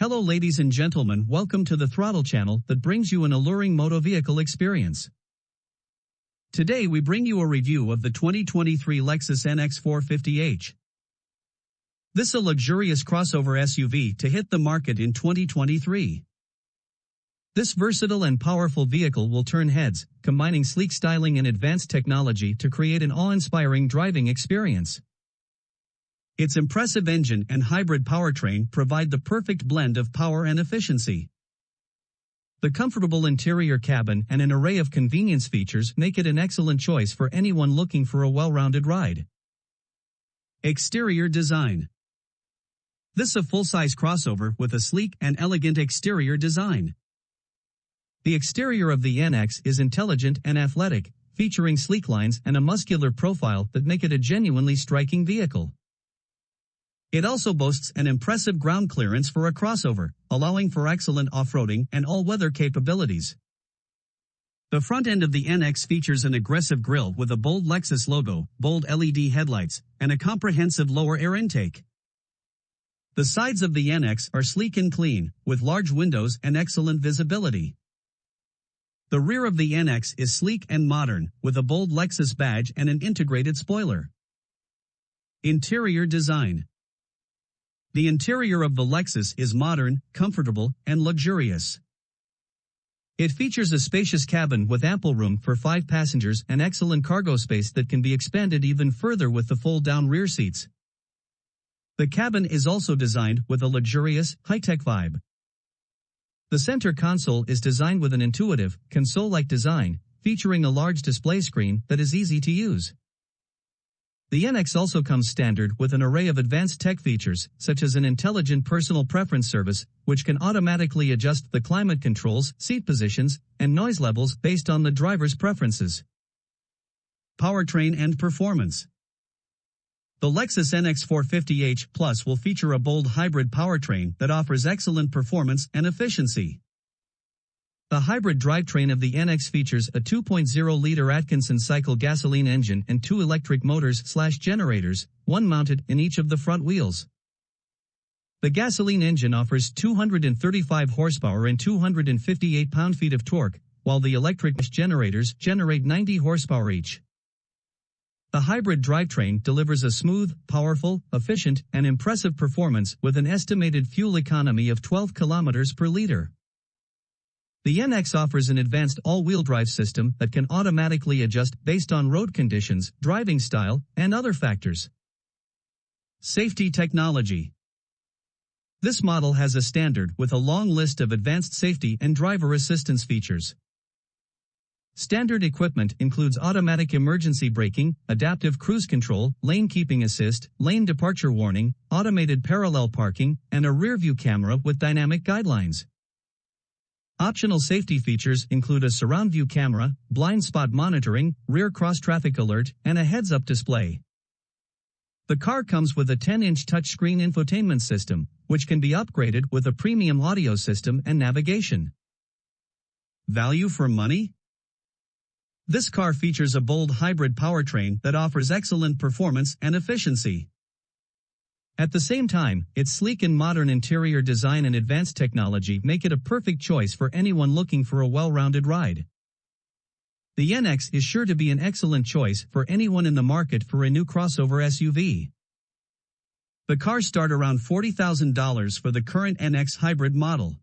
Hello ladies and gentlemen, welcome to the Throttle channel that brings you an alluring moto vehicle experience. Today we bring you a review of the 2023 Lexus NX 450h. This is a luxurious crossover SUV to hit the market in 2023. This versatile and powerful vehicle will turn heads, combining sleek styling and advanced technology to create an awe-inspiring driving experience. Its impressive engine and hybrid powertrain provide the perfect blend of power and efficiency. The comfortable interior cabin and an array of convenience features make it an excellent choice for anyone looking for a well-rounded ride. Exterior design. This is a full-size crossover with a sleek and elegant exterior design. The exterior of the NX is intelligent and athletic, featuring sleek lines and a muscular profile that make it a genuinely striking vehicle. It also boasts an impressive ground clearance for a crossover, allowing for excellent off-roading and all-weather capabilities. The front end of the NX features an aggressive grille with a bold Lexus logo, bold LED headlights, and a comprehensive lower air intake. The sides of the NX are sleek and clean, with large windows and excellent visibility. The rear of the NX is sleek and modern, with a bold Lexus badge and an integrated spoiler. Interior design. The interior of the Lexus is modern, comfortable, and luxurious. It features a spacious cabin with ample room for 5 passengers and excellent cargo space that can be expanded even further with the fold-down rear seats. The cabin is also designed with a luxurious, high-tech vibe. The center console is designed with an intuitive, console-like design, featuring a large display screen that is easy to use. The NX also comes standard with an array of advanced tech features, such as an intelligent personal preference service, which can automatically adjust the climate controls, seat positions, and noise levels based on the driver's preferences. Powertrain and performance. The Lexus NX 450h Plus will feature a bold hybrid powertrain that offers excellent performance and efficiency. The hybrid drivetrain of the NX features a 2.0-liter Atkinson cycle gasoline engine and 2 electric motors/generators, one mounted in each of the front wheels. The gasoline engine offers 235 horsepower and 258 pound-feet of torque, while the electric generators generate 90 horsepower each. The hybrid drivetrain delivers a smooth, powerful, efficient, and impressive performance with an estimated fuel economy of 12 kilometers per liter. The NX offers an advanced all-wheel drive system that can automatically adjust based on road conditions, driving style, and other factors. Safety technology. This model has a standard with a long list of advanced safety and driver assistance features. Standard equipment includes automatic emergency braking, adaptive cruise control, lane keeping assist, lane departure warning, automated parallel parking, and a rear-view camera with dynamic guidelines. Optional safety features include a surround view camera, blind spot monitoring, rear cross-traffic alert, and a heads-up display. The car comes with a 10-inch touchscreen infotainment system, which can be upgraded with a premium audio system and navigation. Value for money? This car features a bold hybrid powertrain that offers excellent performance and efficiency. At the same time, its sleek and modern interior design and advanced technology make it a perfect choice for anyone looking for a well-rounded ride. The NX is sure to be an excellent choice for anyone in the market for a new crossover SUV. The cars start around $40,000 for the current NX hybrid model.